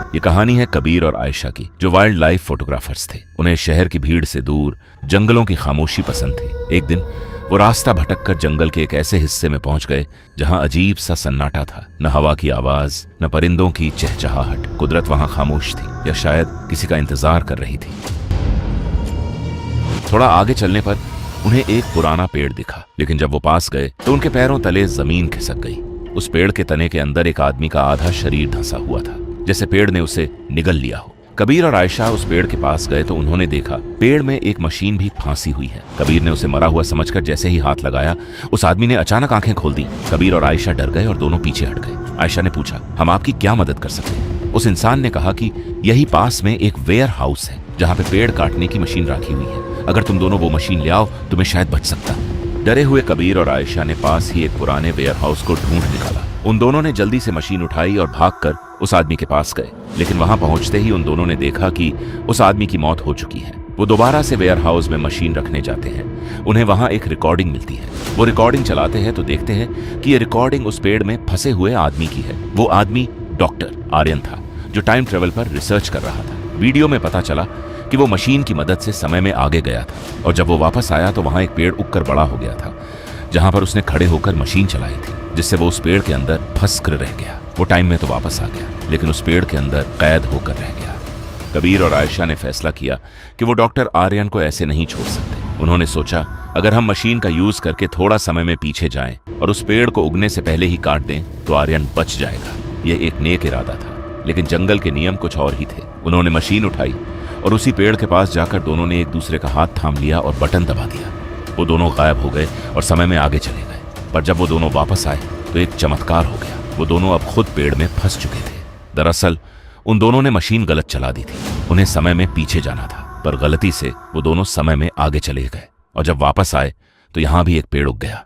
ये कहानी है कबीर और आयशा की, जो वाइल्ड लाइफ फोटोग्राफर्स थे। उन्हें शहर की भीड़ से दूर जंगलों की खामोशी पसंद थी। एक दिन वो रास्ता भटककर जंगल के एक ऐसे हिस्से में पहुंच गए जहां अजीब सा सन्नाटा था। न हवा की आवाज, न परिंदों की चहचहाहट। कुदरत वहां खामोश थी, या शायद किसी का इंतजार कर रही थी। थोड़ा आगे चलने पर उन्हें एक पुराना पेड़ दिखा, लेकिन जब वो पास गए तो उनके पैरों तले जमीन खिसक गई। उस पेड़ के तने के अंदर एक आदमी का आधा शरीर धंसा हुआ था, जैसे पेड़ ने उसे निगल लिया हो। कबीर और आयशा उस पेड़ के पास गए तो उन्होंने देखा पेड़ में एक मशीन भी फांसी हुई है। कबीर ने उसे मरा हुआ समझकर जैसे ही हाथ लगाया, उस आदमी ने अचानक आंखें खोल दी। कबीर और आयशा डर गए और दोनों पीछे हट गए। आयशा ने पूछा, हम आपकी क्या मदद कर सकते हैं? उस इंसान ने कहा कि यही पास में एक वेयर हाउस है जहाँ पे पेड़ काटने की मशीन रखी हुई है। अगर तुम दोनों वो मशीन ले आओ तुम्हें शायद बच सकता। डरे हुए कबीर और आयशा ने पास ही एक पुराने वेयर हाउस को ढूंढ निकाला। उन दोनों ने जल्दी से मशीन उठाई और भागकर उस आदमी के पास गए, लेकिन वहां पहुंचते ही उन दोनों ने देखा कि उस आदमी की मौत हो चुकी है। वो दोबारा से वेयर हाउस में मशीन रखने जाते हैं। उन्हें वहां एक रिकॉर्डिंग मिलती है। वो रिकॉर्डिंग चलाते हैं तो देखते हैं कि ये रिकॉर्डिंग उस पेड़ में फंसे हुए आदमी की है। वो आदमी डॉक्टर आर्यन था, जो टाइम ट्रेवल पर रिसर्च कर रहा था। वीडियो में पता चला कि वो मशीन की मदद से समय में आगे गया था, और जब वो वापस आया तो वहां एक पेड़ उगकर बड़ा हो गया था, जहां पर उसने खड़े होकर मशीन चलाई थी, जिससे वो उस पेड़ के अंदर फंस कर रह गया। वो टाइम में तो वापस आ गया, लेकिन उस पेड़ के अंदर कैद होकर रह गया। कबीर और आयशा ने फैसला किया कि वो डॉक्टर आर्यन को ऐसे नहीं छोड़ सकते। उन्होंने सोचा, अगर हम मशीन का यूज करके थोड़ा समय में पीछे जाएं और उस पेड़ को उगने से पहले ही काट दें तो आर्यन बच जाएगा। ये एक नेक इरादा था, लेकिन जंगल के नियम कुछ और ही थे। उन्होंने मशीन उठाई और उसी पेड़ के पास जाकर दोनों ने एक दूसरे का हाथ थाम लिया और बटन दबा दिया। वो दोनों गायब हो गए और समय में आगे चले गए। पर जब वो दोनों वापस आए तो एक चमत्कार हो गया। वो दोनों अब खुद पेड़ में फंस चुके थे। दरअसल उन दोनों ने मशीन गलत चला दी थी। उन्हें समय में पीछे जाना था, पर गलती से वो दोनों समय में आगे चले गए, और जब वापस आए तो यहां भी एक पेड़ उग गया।